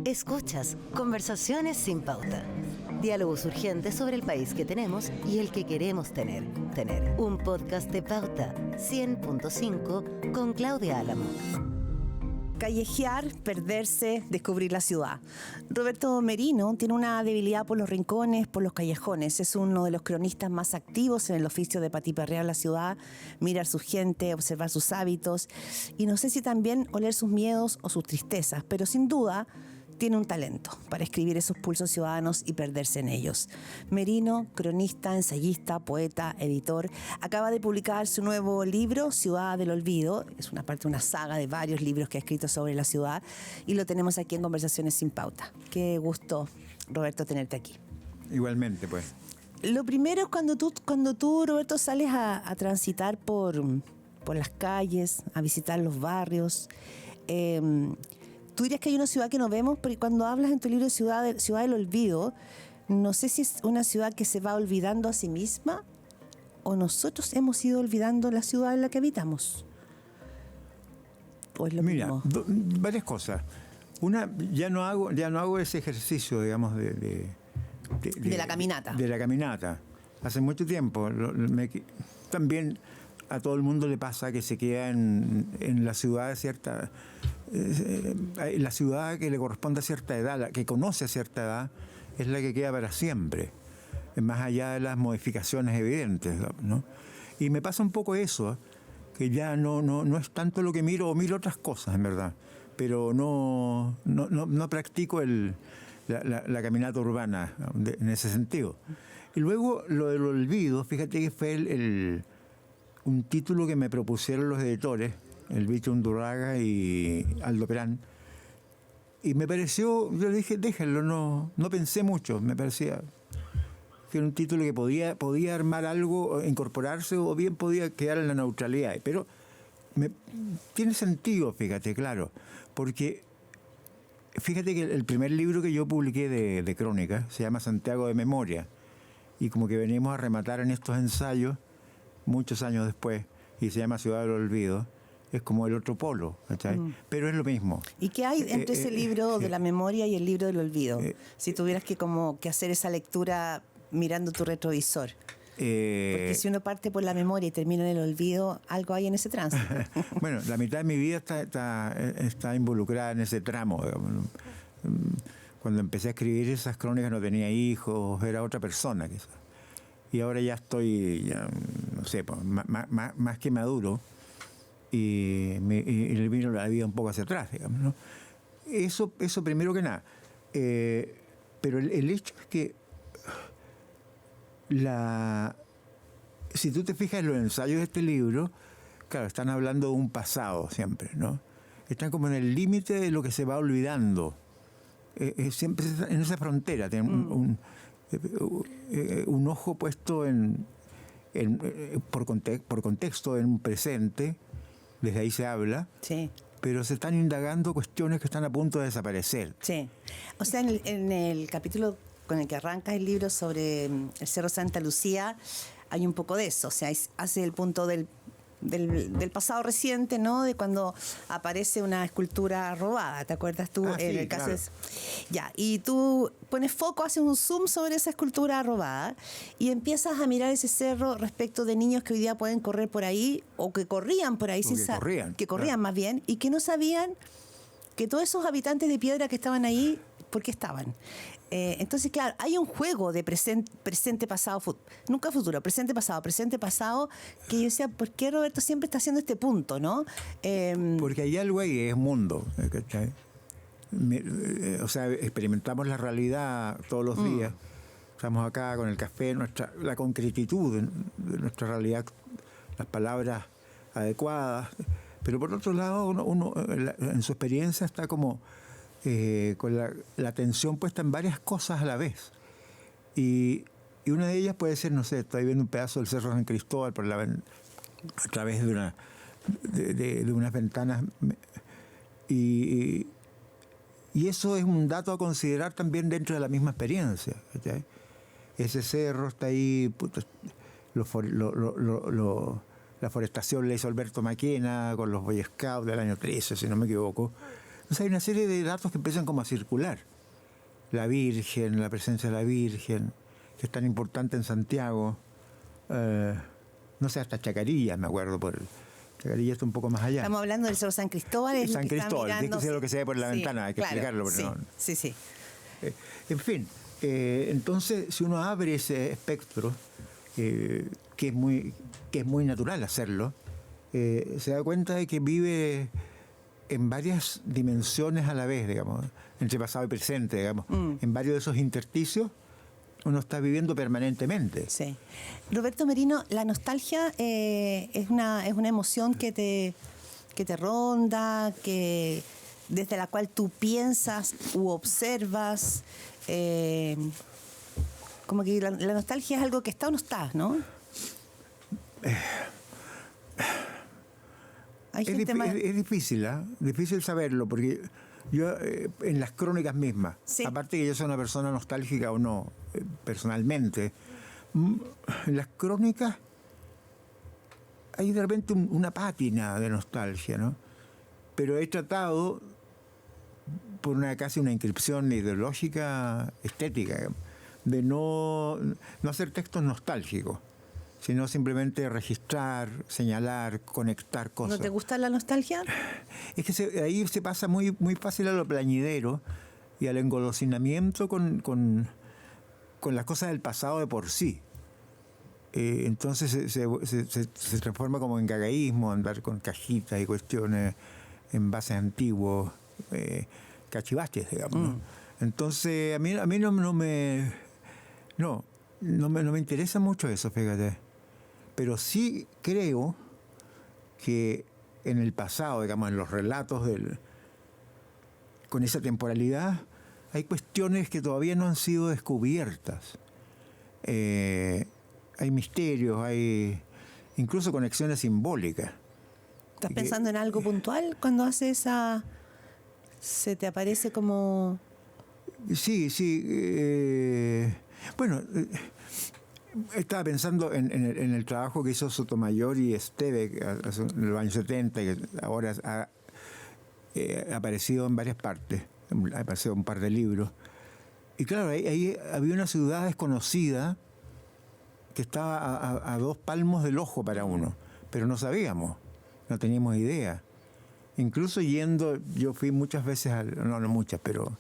Escuchas Conversaciones sin Pauta. Diálogos urgentes sobre el país que tenemos y el que queremos tener. Un podcast de Pauta 100.5 con Claudia Álamo. Callejear, perderse, descubrir la ciudad. Roberto Merino tiene una debilidad por los rincones, por los callejones. Es uno de los cronistas más activos en el oficio de patiperrear la ciudad, mirar su gente, observar sus hábitos y no sé si también oler sus miedos o sus tristezas, pero sin duda tiene un talento para escribir esos pulsos ciudadanos y perderse en ellos. Merino, cronista, ensayista, poeta, editor, acaba de publicar su nuevo libro, Ciudad del Olvido. Es una parte de una saga de varios libros que ha escrito sobre la ciudad y lo tenemos aquí en Conversaciones sin Pauta. Qué gusto, Roberto, tenerte aquí. Igualmente, pues. Lo primero es cuando tú, Roberto, sales a transitar por las calles, a visitar los barrios. Tú dirías que hay una ciudad que no vemos, pero cuando hablas en tu libro Ciudad del Olvido, no sé si es una ciudad que se va olvidando a sí misma o nosotros hemos ido olvidando la ciudad en la que habitamos. ¿O es lo mismo? Varias cosas. Una, ya no hago ese ejercicio, digamos, de la caminata. De la caminata. Hace mucho tiempo. También a todo el mundo le pasa que se queda en la ciudad de cierta... la ciudad que le corresponde a cierta edad, la que conoce a cierta edad, es la que queda para siempre, más allá de las modificaciones evidentes, ¿no? Y me pasa un poco eso, que ya no es tanto lo que miro, o miro otras cosas, en verdad, pero no practico la caminata urbana en ese sentido. Y luego lo del olvido, fíjate que fue un título que me propusieron los editores, el Bicho Undurraga y Aldo Perán, y me pareció, yo le dije, déjenlo, no pensé mucho, me parecía que era un título que podía armar algo, incorporarse, o bien podía quedar en la neutralidad, pero tiene sentido, fíjate, claro, porque fíjate que el primer libro que yo publiqué de crónica se llama Santiago de Memoria, y como que venimos a rematar en estos ensayos muchos años después, y se llama Ciudad del Olvido. Es como el otro polo, ¿cachai? Pero es lo mismo. ¿Y qué hay entre ese libro de la memoria y el libro del olvido? Si tuvieras que hacer esa lectura mirando tu retrovisor. Porque si uno parte por la memoria y termina en el olvido, algo hay en ese tránsito. Bueno, la mitad de mi vida está involucrada en ese tramo. Cuando empecé a escribir esas crónicas no tenía hijos, era otra persona quizás. Y ahora ya estoy, no sé, más que maduro. Y le vino la vida un poco hacia atrás, digamos, ¿no? Eso primero que nada. Pero el hecho es que si tú te fijas en los ensayos de este libro, claro, están hablando de un pasado siempre, ¿no? Están como en el límite de lo que se va olvidando. Siempre en esa frontera, tienen un ojo puesto por contexto en un presente. Desde ahí se habla, sí, pero se están indagando cuestiones que están a punto de desaparecer. Sí, o sea, en el capítulo con el que arranca el libro sobre el Cerro Santa Lucía, hay un poco de eso, o sea, hace el punto del pasado reciente, ¿no? De cuando aparece una escultura robada, ¿te acuerdas tú? En el caso claro. Ya, y tú pones foco, haces un zoom sobre esa escultura robada y empiezas a mirar ese cerro respecto de niños que hoy día pueden correr por ahí o que corrían por ahí, que corrían más bien, y que no sabían que todos esos habitantes de piedra que estaban ahí, ¿por qué estaban? Entonces, claro, hay un juego de presente, pasado, nunca futuro, presente, pasado, que yo decía, ¿por qué Roberto siempre está haciendo este punto, no? Porque hay algo ahí, es mundo, ¿cachai? O sea, experimentamos la realidad todos los días. Estamos acá con el café, la concretitud de nuestra realidad, las palabras adecuadas. Pero por otro lado, uno en su experiencia está como con la atención puesta en varias cosas a la vez. Y una de ellas puede ser, no sé, estoy viendo un pedazo del Cerro San Cristóbal a través de unas ventanas. Y eso es un dato a considerar también dentro de la misma experiencia, ¿sí? Ese cerro está ahí, la forestación la hizo Alberto Maquena con los Boy Scouts del año 13, si no me equivoco. Entonces hay una serie de datos que empiezan como a circular. La Virgen, la presencia de la Virgen, que es tan importante en Santiago. No sé, hasta Chacarilla, me acuerdo. Chacarilla está un poco más allá. Estamos hablando del Cerro San Cristóbal. Es San Cristóbal, que sea lo que se ve por la ventana, hay que explicarlo. Pero sí. En fin, entonces, si uno abre ese espectro, que es muy natural hacerlo, se da cuenta de que vive en varias dimensiones a la vez, digamos, entre pasado y presente, digamos. En varios de esos intersticios uno está viviendo permanentemente. Sí. Roberto Merino, la nostalgia es una emoción que te ronda, desde la cual tú piensas u observas. Como que la nostalgia es algo que está o no está, ¿no? Es difícil, difícil saberlo, porque yo en las crónicas mismas, aparte que yo soy una persona nostálgica o no, personalmente, en las crónicas hay de repente una pátina de nostalgia, ¿no? Pero he tratado, por casi una inscripción ideológica, estética, de no hacer textos nostálgicos, sino simplemente registrar, señalar, conectar cosas. ¿No te gusta la nostalgia? Es que ahí se pasa muy, muy fácil a lo plañidero y al engolosinamiento con las cosas del pasado de por sí. Entonces se transforma como en gagaísmo, andar con cajitas y cuestiones, envases antiguos, cachivaches, digamos. ¿No? Entonces, a mí no me interesa mucho eso, fíjate. Pero sí creo que en el pasado, digamos, en los relatos con esa temporalidad, hay cuestiones que todavía no han sido descubiertas. Hay misterios, hay incluso conexiones simbólicas. ¿Estás pensando en algo puntual cuando haces esa... se te aparece como...? Sí. Bueno, estaba pensando en el trabajo que hizo Sotomayor y Esteve en los años 70, y ahora ha aparecido en varias partes, ha aparecido en un par de libros. Y claro, ahí había una ciudad desconocida que estaba a 2 palmos del ojo para uno, pero no sabíamos, no teníamos idea. Incluso yo fui muchas veces, no muchas, pero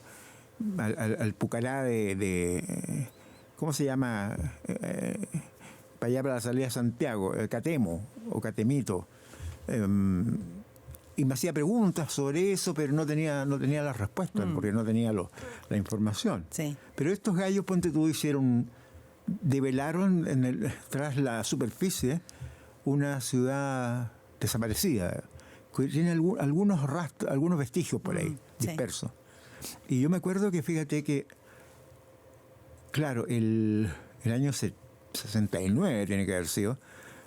al Pucará de ¿cómo se llama? Para allá, para la salida de Santiago, Catemo o Catemito. Y me hacía preguntas sobre eso, pero no tenía las respuestas, porque no tenía la información. Sí. Pero estos gallos, ponte tú, develaron tras la superficie una ciudad desaparecida. Tiene algunos rastros, algunos vestigios por ahí, dispersos. Y yo me acuerdo que, fíjate que, claro, el año 69 tiene que haber sido,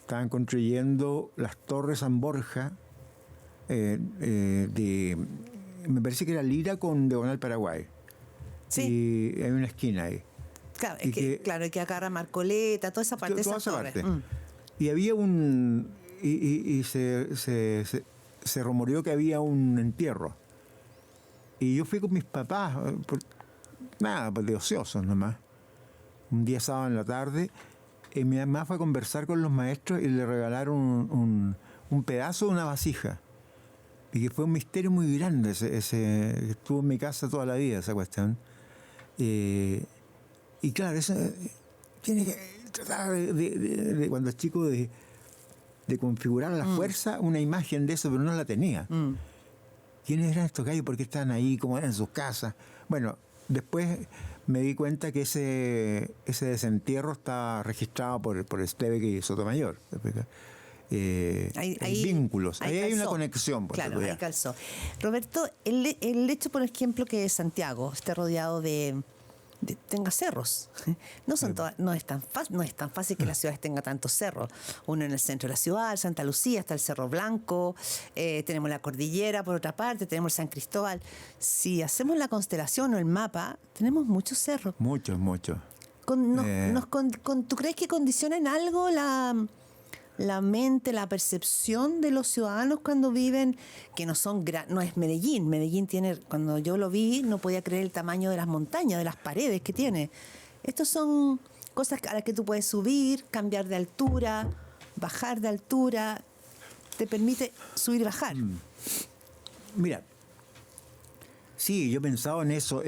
estaban construyendo las Torres San Borja, me parece que era Lira con Diagonal Paraguay. Sí. Y hay una esquina ahí. Claro, que agarra Marcoleta, toda esa parte. Toda esa parte. Y había se rumoreó que había un entierro. Y yo fui con mis papás, de ociosos nomás. Un día sábado en la tarde, mi mamá fue a conversar con los maestros y le regalaron un pedazo de una vasija. Y que fue un misterio muy grande, ese estuvo en mi casa toda la vida, esa cuestión. Y claro, eso tiene que tratar de cuando es chico de configurar a la fuerza una imagen de eso, pero no la tenía. ¿Quiénes eran estos gallos? ¿Por qué estaban ahí? ¿Cómo eran sus casas? Bueno, después me di cuenta que ese desentierro está registrado por Esteve y Sotomayor. Hay vínculos, ahí hay una conexión. Claro, ahí calzó. Roberto, el hecho, por ejemplo, que Santiago esté rodeado tenga cerros. No es tan fácil que las ciudades tengan tantos cerros. Uno en el centro de la ciudad, Santa Lucía, está el Cerro Blanco, tenemos la cordillera por otra parte, tenemos el San Cristóbal. Si hacemos la constelación o el mapa, tenemos muchos cerros. Muchos. ¿Tú crees que condiciona en algo la mente, la percepción de los ciudadanos cuando viven, que no son no es Medellín. Medellín tiene, cuando yo lo vi, no podía creer el tamaño de las montañas, de las paredes que tiene. Estos son cosas a las que tú puedes subir, cambiar de altura, bajar de altura, te permite subir y bajar. Mira, sí, yo he pensado en eso,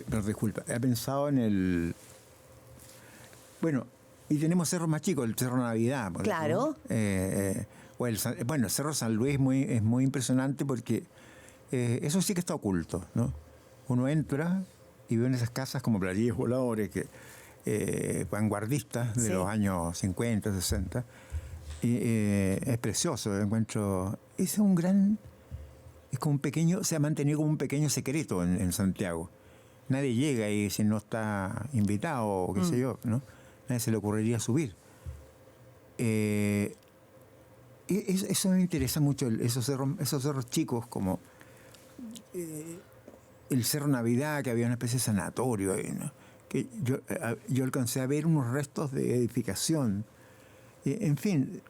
pero disculpa, he pensado en el... Bueno, y tenemos cerros más chicos, el Cerro Navidad. Claro. El Cerro San Luis es muy impresionante porque eso sí que está oculto, ¿no? Uno entra y ve en esas casas como platillos voladores, vanguardistas de los años 50, 60. Es precioso, encuentro... Es un gran... Es como un pequeño... Se ha mantenido como un pequeño secreto en Santiago. Nadie llega ahí si no está invitado o qué sé yo, ¿no? Nadie se le ocurriría subir. Eso me interesa mucho, esos cerros chicos, como el Cerro Navidad, que había una especie de sanatorio ahí, ¿no? Que yo alcancé a ver unos restos de edificación. En fin,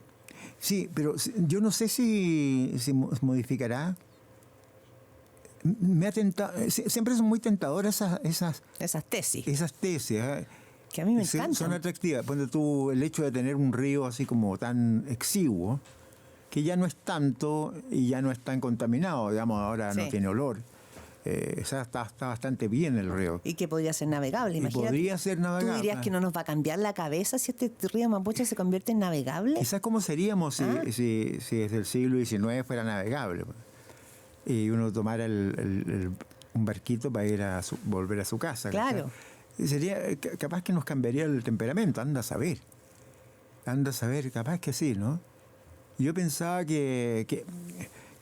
sí, pero yo no sé si modificará. Me ha tentado, siempre son muy tentadoras esas tesis. Esas tesis, ¿eh? Que a mí me encantan. Son atractivas. Ponte tú el hecho de tener un río así como tan exiguo, que ya no es tanto y ya no es tan contaminado, digamos, ahora no tiene olor. Está bastante bien el río. Y que podría ser navegable, imagínate. Podría ser navegable. ¿Tú dirías que no nos va a cambiar la cabeza si este río Mapocho se convierte en navegable? Quizás cómo seríamos si desde el siglo XIX fuera navegable. Y uno tomara un barquito para ir volver a su casa. Claro. Sería capaz que nos cambiaría el temperamento, anda a saber, capaz que sí, ¿no? Yo pensaba que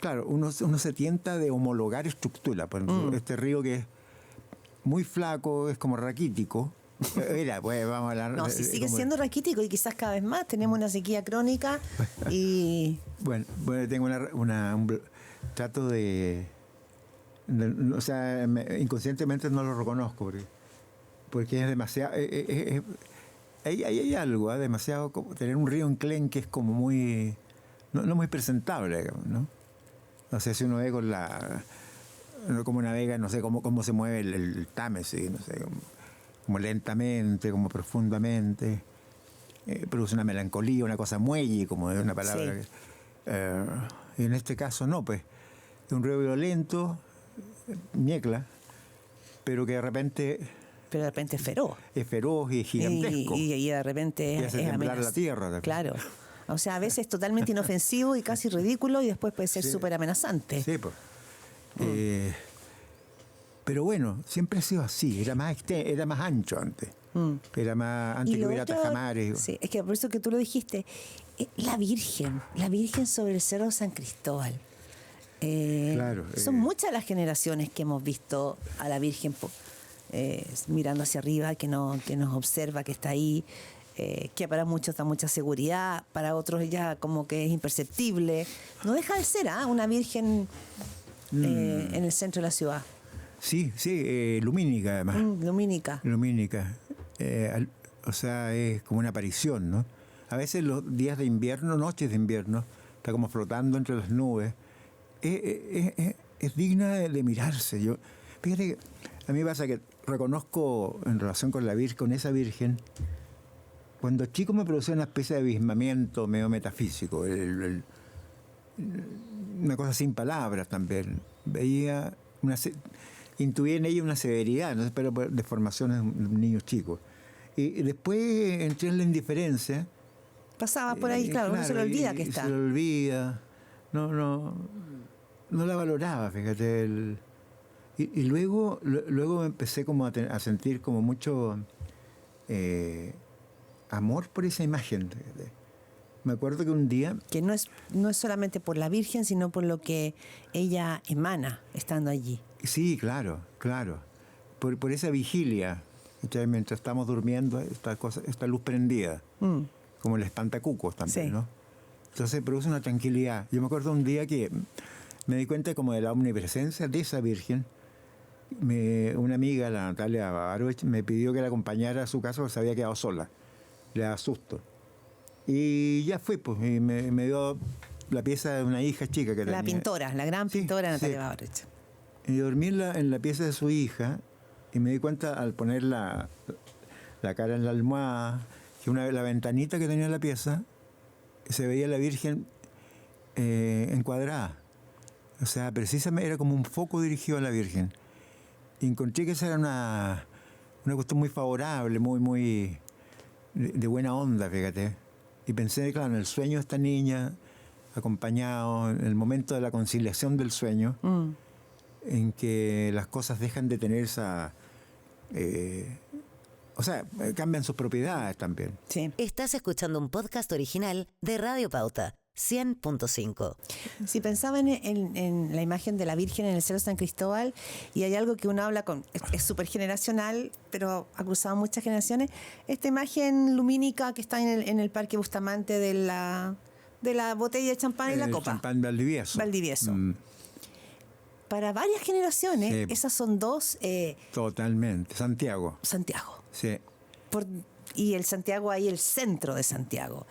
claro, uno se tienta de homologar estructura. Por ejemplo, este río que es muy flaco, es como raquítico. Mira, pues vamos a hablar... No, si sigue siendo raquítico y quizás cada vez más. Tenemos una sequía crónica y... Bueno, tengo trato de... O sea, inconscientemente no lo reconozco, porque es demasiado... hay algo, demasiado... Tener un río enclenque es como muy... No muy presentable, digamos, ¿no? No sé si uno ve con cómo navega, no sé cómo se mueve el Támesis, no sé, como lentamente, como profundamente. Produce una melancolía, una cosa muelle, como es una palabra. Sí. Y en este caso no, pues. Es un río violento, ñecla, pero que de repente... Pero de repente es feroz. Es feroz y gigantesco. Y de repente y hace temblar la tierra también. Claro. O sea, a veces es totalmente inofensivo y casi ridículo y después puede ser súper amenazante. Sí, pues. Pero bueno, siempre ha sido así. Era más ancho antes. Era más antes que hubiera tajamares. Sí, es que por eso que tú lo dijiste. La Virgen sobre el Cerro San Cristóbal. Claro. Son muchas las generaciones que hemos visto a la Virgen mirando hacia arriba, que nos observa, que está ahí. Que para muchos da mucha seguridad, para otros ya como que es imperceptible. No deja de ser una virgen en el centro de la ciudad. Sí, lumínica además. Lumínica. O sea, es como una aparición, ¿no? A veces los días de invierno, noches de invierno, está como flotando entre las nubes. Es digna de mirarse. Fíjate que a mí me pasa que reconozco en relación con esa virgen. Cuando chico me producía una especie de abismamiento medio metafísico, una cosa sin palabras también. Veía intuía en ella una severidad, no sé, pero de formaciones de niños chicos. Y después entré en la indiferencia. Pasaba por ahí, claro, uno se le olvida que está. Se le olvida, no la valoraba, fíjate. Y luego me empecé como a sentir como mucho... amor por esa imagen. Me acuerdo que un día... Que no es solamente por la Virgen, sino por lo que ella emana estando allí. Sí, claro. Por esa vigilia. Mientras estamos durmiendo, esta luz prendida. Como el espantacucos también, sí. ¿No? Entonces produce una tranquilidad. Yo me acuerdo un día que me di cuenta como de la omnipresencia de esa Virgen. Una amiga, la Natalia Barovich, me pidió que la acompañara a su casa porque se había quedado sola. Le da susto. Y ya fui, pues, y me dio la pieza de una hija chica que La tenía. pintora, la gran Sí, pintora Natalia sí. Babrich. Y dormí en la pieza de su hija y me di cuenta al poner la cara en la almohada que la ventanita que tenía en la pieza se veía la Virgen encuadrada. O sea, precisamente era como un foco dirigido a la Virgen. Y encontré que esa era una cuestión muy favorable, muy de buena onda, fíjate. Y pensé, claro, en el sueño de esta niña, acompañado, en el momento de la conciliación del sueño, en que las cosas dejan de tener esa... o sea, cambian sus propiedades también. Sí. Estás escuchando un podcast original de Radio Pauta, 100.5. Si pensaba en la imagen de la Virgen en el Cerro San Cristóbal, y hay algo que uno habla es súper generacional, pero ha cruzado muchas generaciones, esta imagen lumínica que está en el Parque Bustamante de la botella de champán y la copa. Champán Valdivieso. Valdivieso. Para varias generaciones, Sí. esas son dos Totalmente. Santiago. Santiago. Sí. Y el Santiago ahí, el centro de Santiago.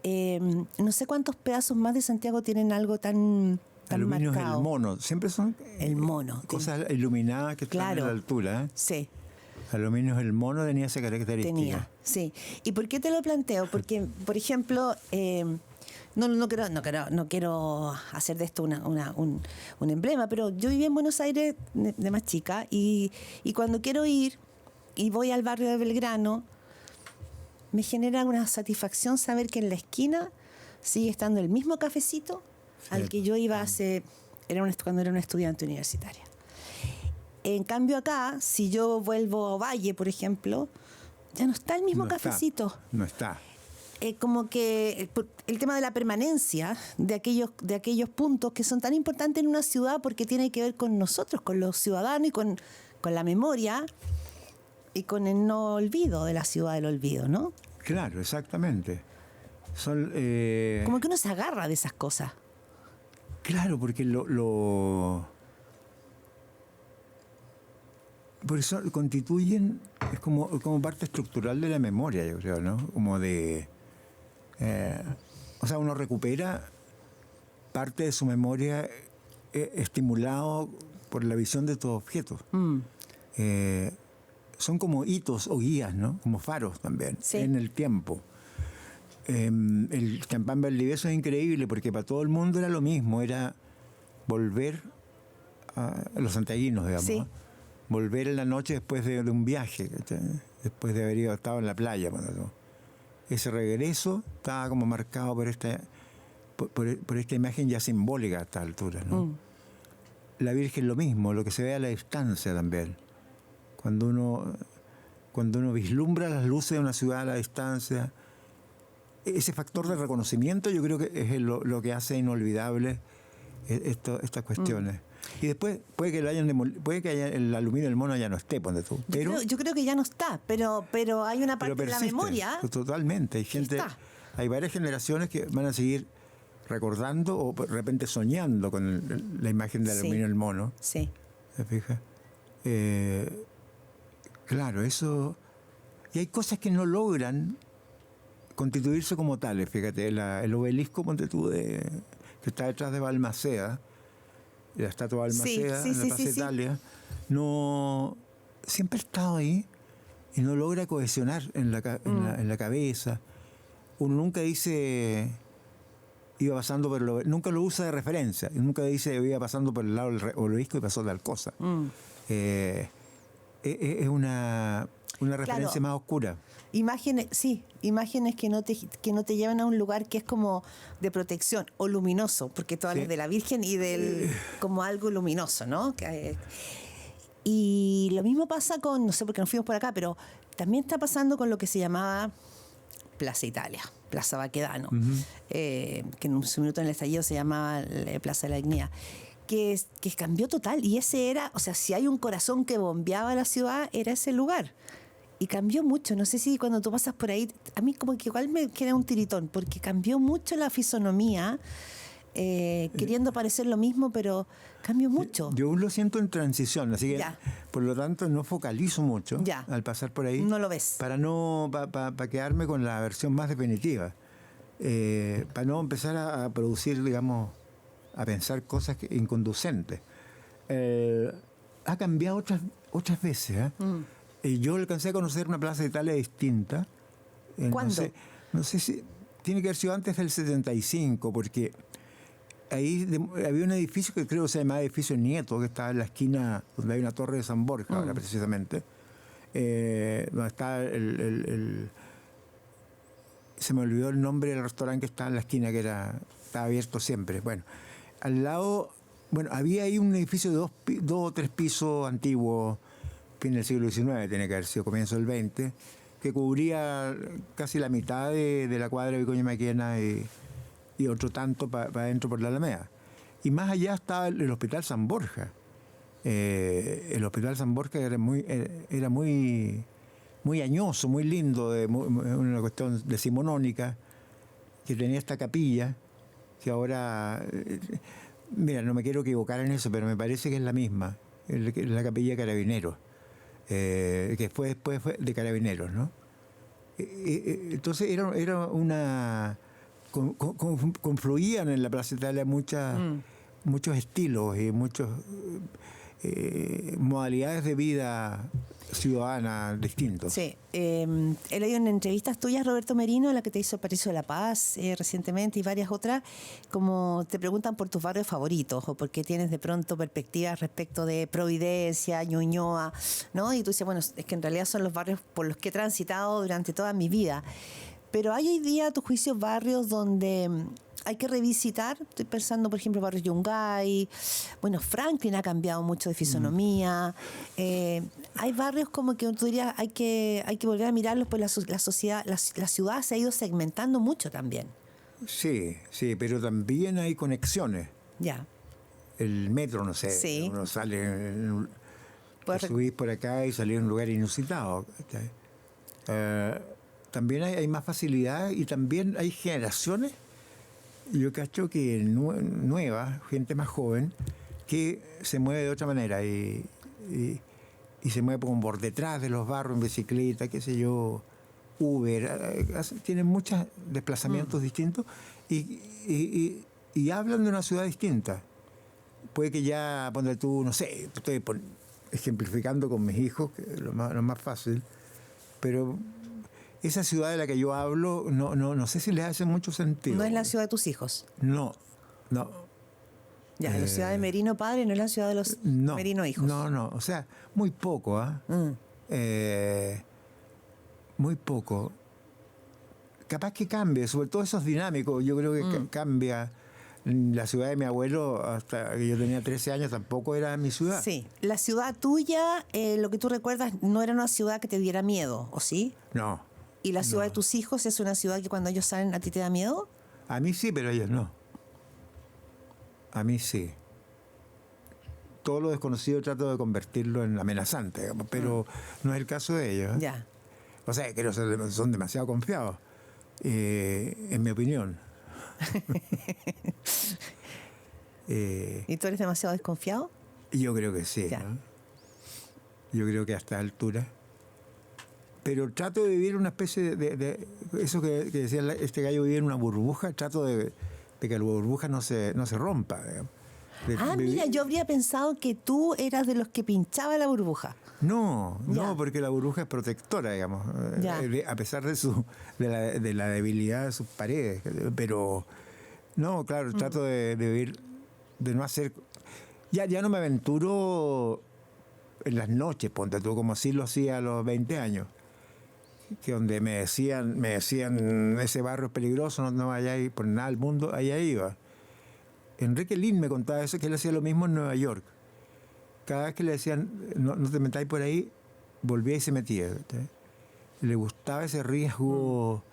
No sé cuántos pedazos más de Santiago tienen algo tan Aluminio es marcado. el mono. Siempre son El mono. cosas iluminadas que están Claro. a la altura. Sí, Aluminio es el mono, tenía esa característica. tenía. Sí. ¿Y por qué te lo planteo? Porque, por ejemplo, no quiero hacer de esto un emblema, pero yo viví en Buenos Aires de más chica y cuando quiero ir y voy al barrio de Belgrano, me genera una satisfacción saber que en la esquina sigue estando el mismo cafecito al que yo iba cuando era una estudiante universitaria. En cambio acá, si yo vuelvo a Valle, por ejemplo, ya no está el mismo cafecito. No está. Como que el tema de la permanencia de aquellos puntos que son tan importantes en una ciudad porque tiene que ver con nosotros, con los ciudadanos y con la memoria y con el no olvido de la ciudad del olvido, ¿no? Claro, exactamente. Son, Como que uno se agarra de esas cosas. claro, porque por eso constituyen, es como parte estructural de la memoria, yo creo, ¿no? Como de... o sea, uno recupera parte de su memoria estimulado por la visión de estos objetos. Son como hitos o guías, ¿no? Como faros también, Sí. en el tiempo. El champán Valdivieso es increíble porque para todo el mundo era lo mismo, era volver a los santiaguinos, digamos, Sí. ¿no? Volver en la noche después de un viaje, ¿cachai? Después de haber estado en la playa. Bueno, ese regreso estaba como marcado por esta imagen ya simbólica a esta altura, ¿no? La Virgen lo mismo, lo que se ve a la distancia también. Cuando uno vislumbra las luces de una ciudad a la distancia, ese factor de reconocimiento yo creo que es lo que hace inolvidable estas cuestiones. Y después puede que el aluminio del mono ya no esté, ponte tú. Pero Yo creo que ya no está, pero hay una parte de la persiste, memoria. Totalmente. está. Hay varias generaciones que van a seguir recordando o de repente soñando con la imagen del Sí. aluminio del mono. Sí. ¿Te fijas? Claro, eso... Y hay cosas que no logran constituirse como tales, fíjate, el obelisco, ponte tú, que está detrás de Balmaceda, la estatua de Balmaceda, Sí, en la Plaza sí. Italia, no... Siempre ha estado ahí y no logra cohesionar en la cabeza. Uno nunca dice... Iba pasando por nunca lo usa de referencia, nunca dice iba pasando por el lado del obelisco y pasó tal cosa. Es una referencia Claro. más oscura. Imágenes que no te llevan a un lugar que es como de protección o luminoso, porque tú hablas Sí. de la Virgen y del como algo luminoso, ¿no? Y lo mismo pasa con, no sé por qué nos fuimos por acá, pero también está pasando con lo que se llamaba Plaza Italia, Plaza Baquedano, que en su minuto en el estallido se llamaba Plaza de la Dignidad, que cambió total. Y ese era, o sea, si hay un corazón que bombeaba la ciudad, era ese lugar. Y cambió mucho. No sé si cuando tú pasas por ahí, a mí como que igual me queda un tiritón, porque cambió mucho la fisonomía, queriendo parecer lo mismo, pero cambió mucho. Yo aún lo siento en transición, así que Ya. por lo tanto no focalizo mucho Ya. al pasar por ahí. No lo ves. Para no para quedarme con la versión más definitiva. para no empezar a producir, digamos, a pensar cosas inconducentes. Ha cambiado otras veces. Yo alcancé a conocer una plaza de Italia distinta. ¿Cuándo? No sé si tiene que haber sido antes del 75, porque ahí había un edificio que creo que se llamaba Edificio Nieto, que estaba en la esquina donde hay una torre de San Borja, ahora precisamente. Donde está se me olvidó el nombre del restaurante que estaba en la esquina, que estaba abierto siempre. Bueno, al lado, había ahí un edificio de dos o tres pisos antiguo, fin del siglo XIX, tiene que haber sido comienzo del XX, que cubría casi la mitad de la cuadra de Vicuña Maquena y otro tanto para adentro por la Alameda. Y más allá estaba el Hospital San Borja. El Hospital San Borja era muy añoso, muy lindo, una cuestión decimonónica, que tenía esta capilla, que ahora, mira, no me quiero equivocar en eso, pero me parece que es la misma, la capilla de Carabineros, que después fue de Carabineros, ¿no? Entonces era una... confluían en la Plaza Italia muchos estilos y muchas modalidades de vida ciudadana distintos. Sí, he leído en entrevistas tuyas, Roberto Merino, la que te hizo Patricio de la Paz recientemente y varias otras, como te preguntan por tus barrios favoritos o porque tienes de pronto perspectivas respecto de Providencia, Ñuñoa, ¿no? Y tú dices, bueno, es que en realidad son los barrios por los que he transitado durante toda mi vida. Pero hay hoy día, a tu juicio, barrios donde hay que revisitar. Estoy pensando, por ejemplo, barrios Yungay. Bueno, Franklin ha cambiado mucho de fisonomía. Hay barrios como que tú dirías, hay que volver a mirarlos, pues la ciudad se ha ido segmentando mucho también. Sí, pero también hay conexiones. Ya. El metro, no sé, sí. Uno sale, subís por acá y salís en un lugar inusitado. También hay más facilidad y también hay generaciones, yo cacho que nueva, gente más joven, que se mueve de otra manera y se mueve como por detrás de los barrios en bicicleta, qué sé yo, Uber, tienen muchos desplazamientos distintos y hablan de una ciudad distinta. Puede que ya, ponte tú, no sé, estoy ejemplificando con mis hijos, que es lo más fácil, pero esa ciudad de la que yo hablo, no sé si les hace mucho sentido. ¿No es la ciudad de tus hijos? No. Ya, la ciudad de Merino padre no es la ciudad de los Merino hijos. No, o sea, muy poco, muy poco. Capaz que cambie, sobre todo esos dinámicos, yo creo que cambia. La ciudad de mi abuelo, hasta que yo tenía 13 años, tampoco era mi ciudad. Sí, la ciudad tuya, lo que tú recuerdas, no era una ciudad que te diera miedo, ¿o sí? No. ¿Y la ciudad de tus hijos es una ciudad que cuando ellos salen a ti te da miedo? A mí sí, pero a ellos no. A mí sí. Todo lo desconocido trato de convertirlo en amenazante, digamos, pero no es el caso de ellos. Ya. O sea, que son demasiado confiados, en mi opinión. ¿Y tú eres demasiado desconfiado? Yo creo que sí, ¿no? Yo creo que a esta altura. Pero trato de vivir una especie de eso que decía este gallo, vivir en una burbuja. Trato de que la burbuja no se rompa. Mira, yo habría pensado que tú eras de los que pinchaba la burbuja. No, porque la burbuja es protectora, digamos, a pesar de la debilidad de sus paredes. Pero, no, claro, trato de vivir, de no hacer... Ya no me aventuro en las noches, ponte tú, como así lo hacía a los 20 años. Que donde me decían ese barrio es peligroso, no vayáis por nada al mundo, allá iba. Enrique Lin me contaba eso, que él hacía lo mismo en Nueva York. Cada vez que le decían, no te metáis por ahí, volvía y se metía. Le gustaba ese riesgo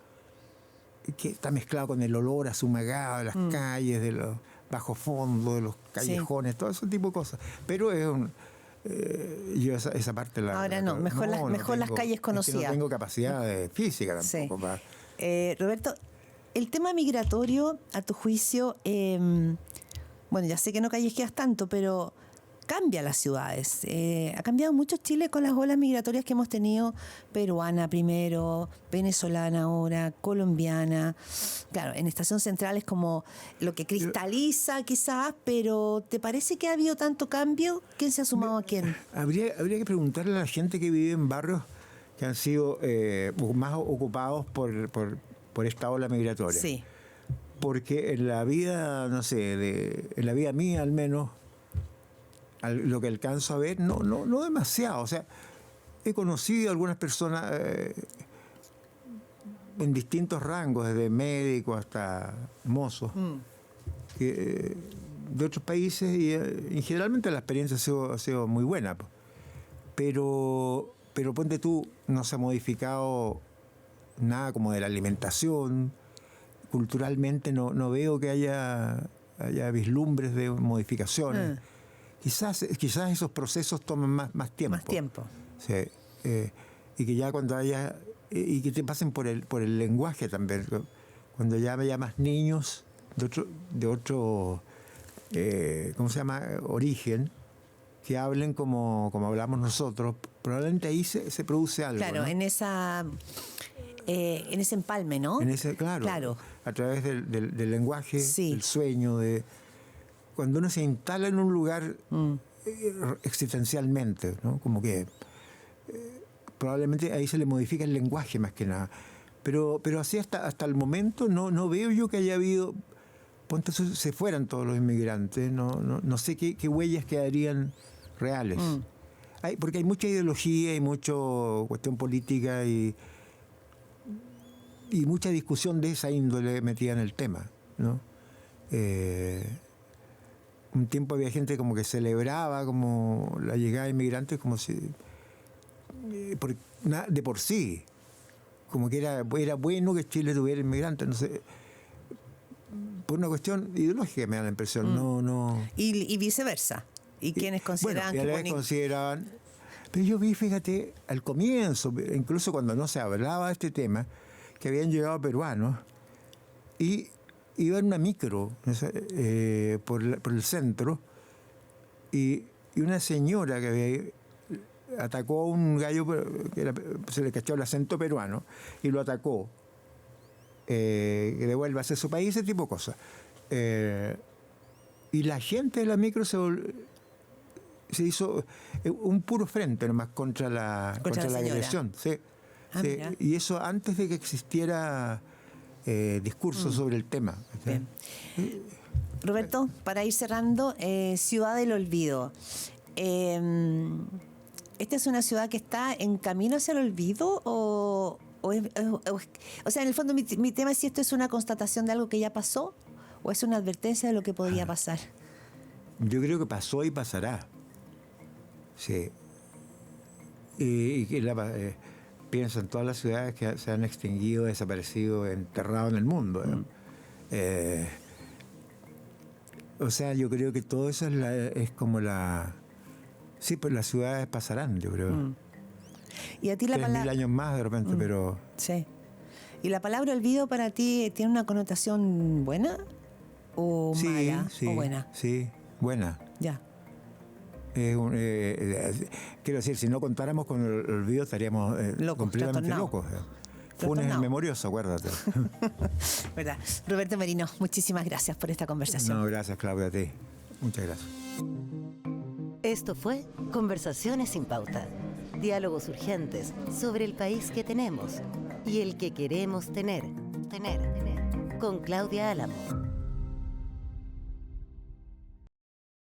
que está mezclado con el olor azumagado de las calles, de los bajos fondos, de los callejones, todo ese tipo de cosas. Pero es yo esa parte la... Ahora no, mejor las calles conocidas. Es que no tengo capacidad física tampoco. Sí. Roberto, el tema migratorio, a tu juicio, bueno, ya sé que no callejeas tanto, pero cambia las ciudades. Ha cambiado mucho Chile con las olas migratorias que hemos tenido, peruana primero, venezolana ahora, colombiana. Claro, en Estación Central es como lo que cristaliza quizás, pero ¿te parece que ha habido tanto cambio? ¿Quién se ha sumado a quién? Habría que preguntarle a la gente que vive en barrios que han sido más ocupados por esta ola migratoria. Sí. Porque en la vida, no sé, en la vida mía al menos, lo que alcanzo a ver, no demasiado. O sea, he conocido a algunas personas en distintos rangos, desde médicos hasta mozos, de otros países, y generalmente la experiencia ha sido muy buena. Pero ponte tú, no se ha modificado nada como de la alimentación. Culturalmente no veo que haya vislumbres de modificaciones. Quizás esos procesos toman más tiempo. Más tiempo. Sí, y que ya cuando haya... y que te pasen por el lenguaje también. Cuando ya haya más niños de otro ¿cómo se llama? Origen, que hablen como hablamos nosotros, probablemente ahí se produce algo. Claro, ¿no? En ese empalme, ¿no? Claro. A través del lenguaje, sí. Del sueño, cuando uno se instala en un lugar existencialmente, ¿no? Como que probablemente ahí se le modifica el lenguaje más que nada. Pero así hasta el momento no veo yo que haya habido... Ponte, se fueran todos los inmigrantes, no sé qué huellas quedarían reales. Porque hay mucha ideología y mucha cuestión política y mucha discusión de esa índole metida en el tema, ¿no? Un tiempo había gente como que celebraba como la llegada de inmigrantes como si de por sí, como que era bueno que Chile tuviera inmigrantes, no sé, por una cuestión ideológica me da la impresión, no. Y viceversa. ¿Y quienes consideraban que consideraban? Pero yo vi, fíjate, al comienzo, incluso cuando no se hablaba de este tema, que habían llegado peruanos y iba en una micro por el centro y una señora que atacó a un gallo que se le cachó el acento peruano y lo atacó, que devuelva a su país, ese tipo de cosas. Y la gente de la micro se hizo un puro frente nomás contra la agresión. Sí. Sí, y eso antes de que existiera discurso sobre el tema. Bien. Roberto, para ir cerrando, Ciudad del Olvido. ¿Esta es una ciudad que está en camino hacia el olvido o sea, en el fondo mi tema es si esto es una constatación de algo que ya pasó o es una advertencia de lo que podría pasar? Yo creo que pasó y pasará. Sí. Y que pienso en todas las ciudades que se han extinguido, desaparecido, enterrado en el mundo. O sea, yo creo que todo eso es como la... Sí, pues las ciudades pasarán, yo creo. Y a ti la 3.000 años más de repente, pero... Sí. ¿Y la palabra olvido para ti tiene una connotación buena o mala? Sí, o buena? Sí, buena. Ya. Quiero decir, si no contáramos con el olvido estaríamos completamente locos. Funes el memorioso, acuérdate. ¿Verdad? Roberto Merino, muchísimas gracias por esta conversación. No, gracias, Claudia, a ti. Muchas gracias. Esto fue Conversaciones sin Pauta. Diálogos urgentes sobre el país que tenemos y el que queremos tener. Con Claudia Álamo.